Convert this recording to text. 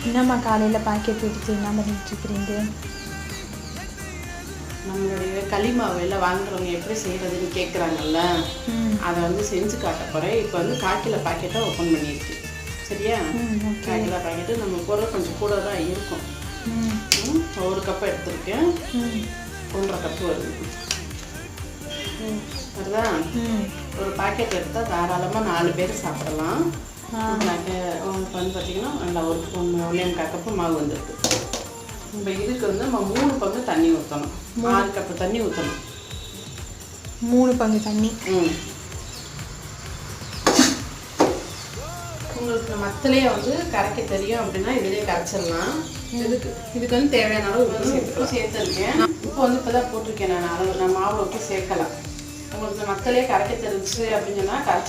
என்னம்மா காலையில் பாக்கெட் எடுத்து என்ன பண்ணிட்டு இருக்கிறீங்க? நம்மளுடைய களி மாவு எல்லாம் வாங்குறவங்க எப்படி செய்யறதுன்னு கேட்குறாங்கல்ல, அதை வந்து செஞ்சு காட்ட போகிறேன். இப்போ வந்து 1/4 கிலோ பாக்கெட்டாக ஓப்பன் பண்ணியிருக்கு. சரியா? 1/4 கிலோ பாக்கெட்டு நம்ம பொருள் கொஞ்சம் கூட தான் இருக்கும். 1 கப் எடுத்துருக்கேன், 1.5 கப்பு வருது. வருதா? ஒரு பாக்கெட் எடுத்தால் தாராளமாக 4 பேர் சாப்பிடலாம். இப்போ வந்து பார்த்திங்கன்னா நல்லா 1.5 கப்பு மாவு வந்துருக்கு. இப்போ இதுக்கு வந்து நம்ம 3 பங்கு தண்ணி ஊற்றணும். 6 கப்பு தண்ணி ஊற்றணும். 3 பங்கு தண்ணி. உங்களுக்கு மத்தலையே வந்து கரைக்க தெரியும் அப்படின்னா இதிலே கரைச்சிடலாம். இதுக்கு வந்து தேவையான அளவு உப்பு சேர்த்துருக்கேன். இப்போ வந்து இப்போ தான் போட்டிருக்கேன். நான் மாவில் உப்பு சேர்க்கலாம். உங்களுக்கு மத்தலையே கரைக்க தெரிஞ்சு அப்படின்னு சொன்னால் கரைச்சி